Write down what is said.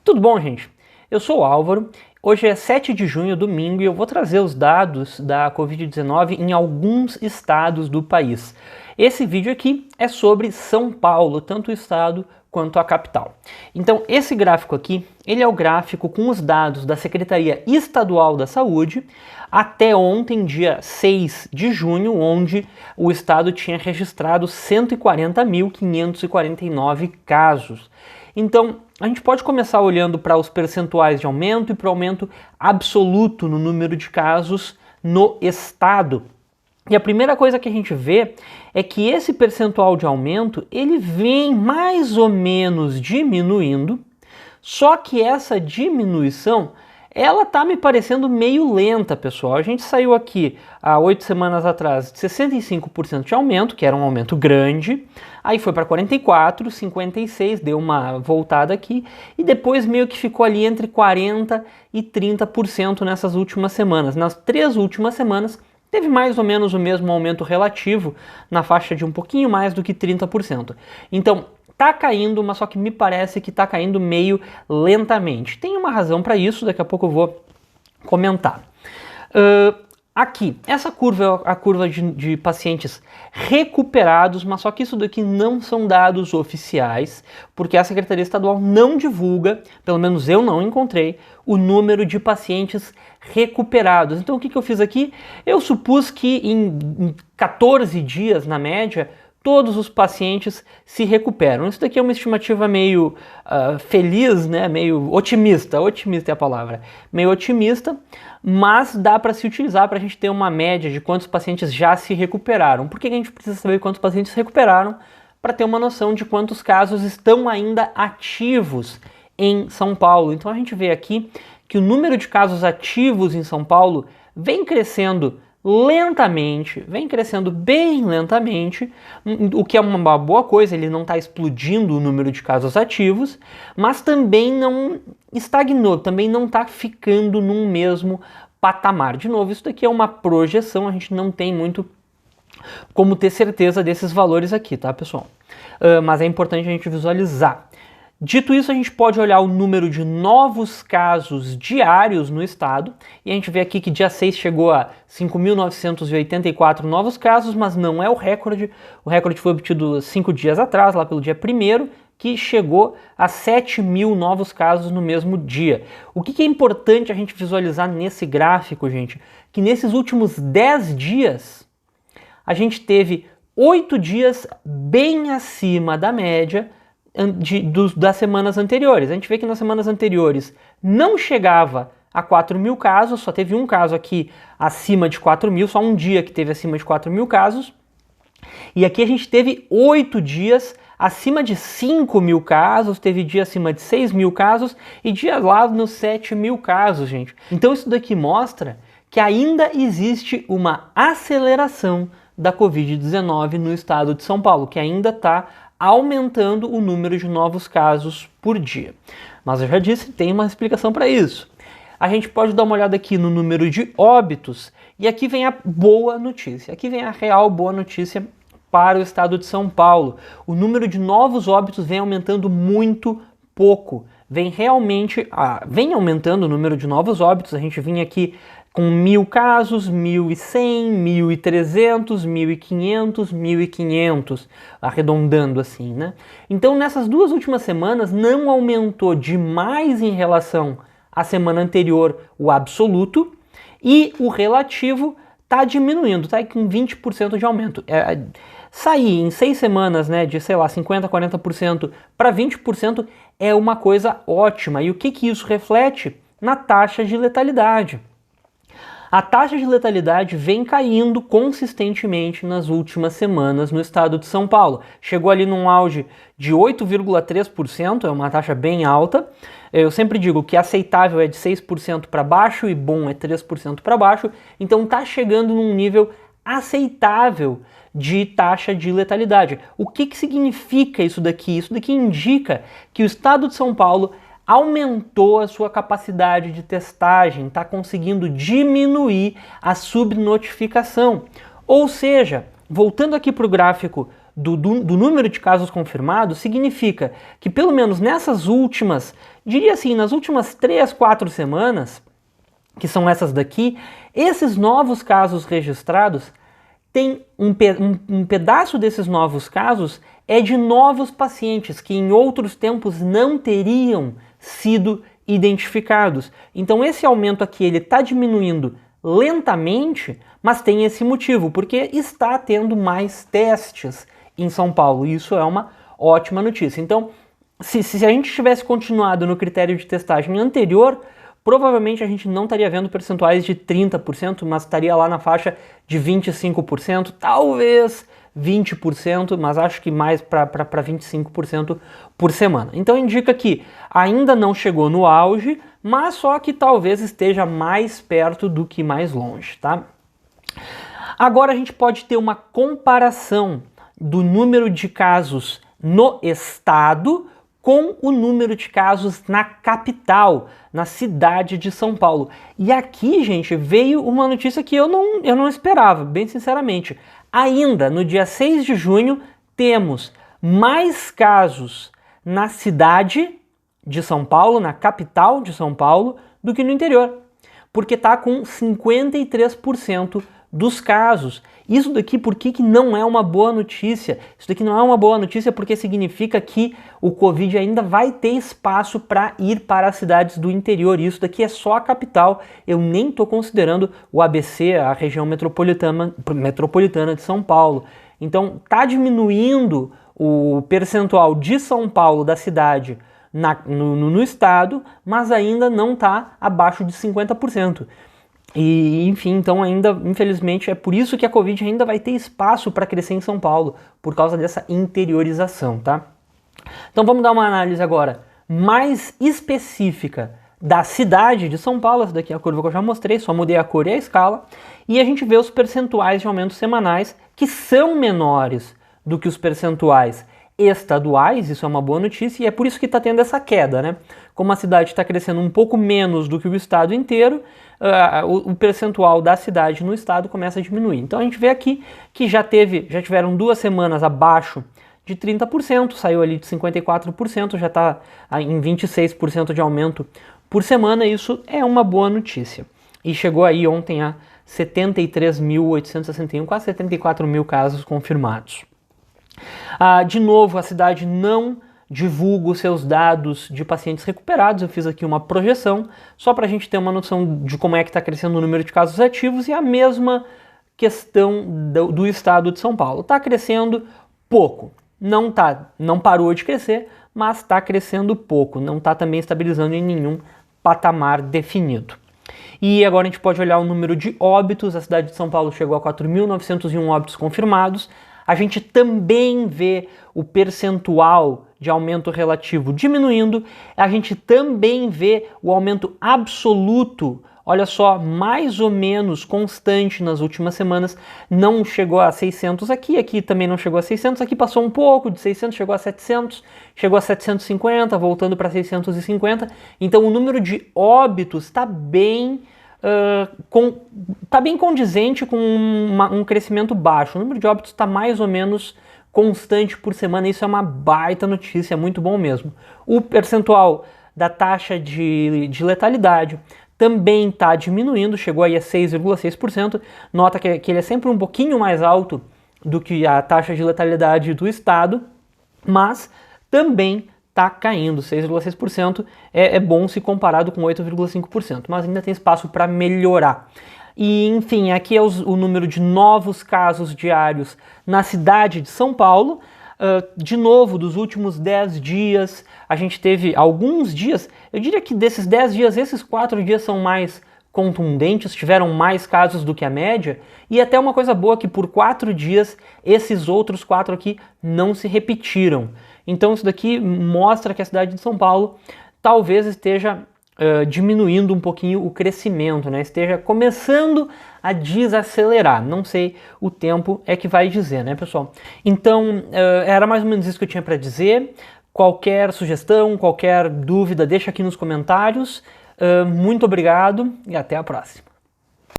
Tudo bom, gente? Eu sou o Álvaro, hoje é 7 de junho, domingo, e eu vou trazer os dados da Covid-19 em alguns estados do país. Esse vídeo aqui é sobre São Paulo, tanto o estado quanto a capital. Então, esse gráfico aqui, ele é o gráfico com os dados da Secretaria Estadual da Saúde até ontem, dia 6 de junho, onde o estado tinha registrado 140.549 casos. Então, a gente pode começar olhando para os percentuais de aumento e para o aumento absoluto no número de casos no estado. E a primeira coisa que a gente vê é que esse percentual de aumento, ele vem mais ou menos diminuindo, só que essa diminuição, ela tá me parecendo meio lenta, pessoal. A gente saiu aqui há 8 semanas atrás de 65% de aumento, que era um aumento grande, aí foi para 44%, 56%, deu uma voltada aqui, e depois meio que ficou ali entre 40% e 30% nessas últimas semanas. Nas 3 últimas semanas, teve mais ou menos o mesmo aumento relativo, na faixa de um pouquinho mais do que 30%. Então, tá caindo, mas só que me parece que tá caindo meio lentamente. Tem uma razão para isso, daqui a pouco eu vou comentar. Aqui, essa curva é a curva de pacientes recuperados, mas só que isso daqui não são dados oficiais, porque a Secretaria Estadual não divulga, pelo menos eu não encontrei, o número de pacientes recuperados. Então o que eu fiz aqui? Eu supus que em 14 dias, na média, todos os pacientes se recuperam. Isso daqui é uma estimativa meio feliz, né? Meio otimista é a palavra, meio otimista, mas dá para se utilizar para a gente ter uma média de quantos pacientes já se recuperaram. Por que a gente precisa saber quantos pacientes se recuperaram? Para ter uma noção de quantos casos estão ainda ativos em São Paulo. Então a gente vê aqui que o número de casos ativos em São Paulo vem crescendo lentamente, vem crescendo bem lentamente, o que é uma boa coisa. Ele não está explodindo o número de casos ativos, mas também não estagnou, também não está ficando num mesmo patamar. De novo, isso daqui é uma projeção, a gente não tem muito como ter certeza desses valores aqui, tá, pessoal? Mas é importante a gente visualizar. Dito isso, a gente pode olhar o número de novos casos diários no estado, e a gente vê aqui que dia 6 chegou a 5.984 novos casos, mas não é o recorde foi obtido 5 dias atrás, lá pelo dia 1º, que chegou a 7.000 novos casos no mesmo dia. O que é importante a gente visualizar nesse gráfico, gente? Que nesses últimos 10 dias, a gente teve 8 dias bem acima da média das semanas anteriores. A gente vê que nas semanas anteriores não chegava a 4.000 casos, só teve um caso aqui acima de 4.000, só um dia que teve acima de 4.000 casos. E aqui a gente teve 8 dias acima de 5.000 casos, teve dia acima de 6.000 casos e dia lá nos 7.000 casos, gente. Então isso daqui mostra que ainda existe uma aceleração da Covid-19 no estado de São Paulo, que ainda está aumentando o número de novos casos por dia. Mas eu já disse, tem uma explicação para isso. A gente pode dar uma olhada aqui no número de óbitos, e aqui vem a boa notícia, aqui vem a real boa notícia para o estado de São Paulo. O número de novos óbitos vem aumentando muito pouco, vem aumentando o número de novos óbitos. A gente vinha aqui com 1.000 casos, 1.100, 1.300, 1.500, 1.500, arredondando assim, né? Então nessas 2 últimas semanas não aumentou demais em relação à semana anterior o absoluto, e o relativo está diminuindo, está com 20% de aumento. Sair em 6 semanas, né, de, sei lá, 50%, 40% para 20% é uma coisa ótima. E o que isso reflete? Na taxa de letalidade. A taxa de letalidade vem caindo consistentemente nas últimas semanas no estado de São Paulo. Chegou ali num auge de 8,3%, é uma taxa bem alta. Eu sempre digo que aceitável é de 6% para baixo e bom é 3% para baixo. Então está chegando num nível aceitável de taxa de letalidade. O que significa isso daqui? Isso daqui indica que o estado de São Paulo aumentou a sua capacidade de testagem, está conseguindo diminuir a subnotificação. Ou seja, voltando aqui para o gráfico do número de casos confirmados, significa que pelo menos nessas últimas Diria assim, nas últimas 3, 4 semanas, que são essas daqui, esses novos casos registrados, tem um pedaço desses novos casos é de novos pacientes que em outros tempos não teriam sido identificados. Então esse aumento aqui ele está diminuindo lentamente, mas tem esse motivo, porque está tendo mais testes em São Paulo, e isso é uma ótima notícia. Então, se a gente tivesse continuado no critério de testagem anterior, provavelmente a gente não estaria vendo percentuais de 30%, mas estaria lá na faixa de 25%, talvez 20%, mas acho que mais para 25% por semana. Então indica que ainda não chegou no auge, mas só que talvez esteja mais perto do que mais longe, tá? Agora a gente pode ter uma comparação do número de casos no estado com o número de casos na capital, na cidade de São Paulo. E aqui, gente, veio uma notícia que eu não esperava, bem sinceramente. Ainda no dia 6 de junho, temos mais casos na cidade de São Paulo, na capital de São Paulo, do que no interior, porque está com 53% dos casos. Isso daqui, por que não é uma boa notícia? Isso daqui não é uma boa notícia porque significa que o Covid ainda vai ter espaço para ir para as cidades do interior. Isso daqui é só a capital. Eu nem estou considerando o ABC, a região metropolitana de São Paulo. Então, está diminuindo o percentual de São Paulo, da cidade, no estado, mas ainda não está abaixo de 50%. E, enfim, então ainda, infelizmente, é por isso que a Covid ainda vai ter espaço para crescer em São Paulo, por causa dessa interiorização, tá? Então vamos dar uma análise agora mais específica da cidade de São Paulo. Essa daqui é a curva que eu já mostrei, só mudei a cor e a escala. E a gente vê os percentuais de aumentos semanais, que são menores do que os percentuais estaduais. Isso é uma boa notícia e é por isso que está tendo essa queda, né? Como a cidade está crescendo um pouco menos do que o estado inteiro, o percentual da cidade no estado começa a diminuir. Então a gente vê aqui que já tiveram 2 semanas abaixo de 30%, saiu ali de 54%, já está em 26% de aumento por semana. Isso é uma boa notícia. E chegou aí ontem a 73.861, quase 74 mil casos confirmados. De novo, a cidade não divulga os seus dados de pacientes recuperados. Eu fiz aqui uma projeção, só para a gente ter uma noção de como é que está crescendo o número de casos ativos, e a mesma questão do estado de São Paulo. Está crescendo pouco, não parou de crescer, mas está crescendo pouco, não está também estabilizando em nenhum patamar definido. E agora a gente pode olhar o número de óbitos. A cidade de São Paulo chegou a 4.901 óbitos confirmados. A gente também vê o percentual de aumento relativo diminuindo, a gente também vê o aumento absoluto, olha só, mais ou menos constante nas últimas semanas. Não chegou a 600 aqui também não chegou a 600, aqui passou um pouco de 600, chegou a 700, chegou a 750, voltando para 650. Então o número de óbitos está bem condizente com um crescimento baixo. O número de óbitos está mais ou menos constante por semana. Isso é uma baita notícia, é muito bom mesmo. O percentual da taxa de letalidade também está diminuindo, chegou aí a 6,6%. Nota que ele é sempre um pouquinho mais alto do que a taxa de letalidade do estado, mas também está caindo. 6,6% é bom se comparado com 8,5%, mas ainda tem espaço para melhorar. E, enfim, aqui é o número de novos casos diários na cidade de São Paulo. De novo, dos últimos 10 dias, a gente teve alguns dias, eu diria que desses 10 dias, esses 4 dias são mais contundentes, tiveram mais casos do que a média, e até uma coisa boa que por 4 dias, esses outros 4 aqui não se repetiram. Então isso daqui mostra que a cidade de São Paulo talvez esteja diminuindo um pouquinho o crescimento, né? Esteja começando a desacelerar. Não sei, o tempo é que vai dizer, né, pessoal? Então, era mais ou menos isso que eu tinha para dizer. Qualquer sugestão, qualquer dúvida, deixa aqui nos comentários. Muito obrigado e até a próxima.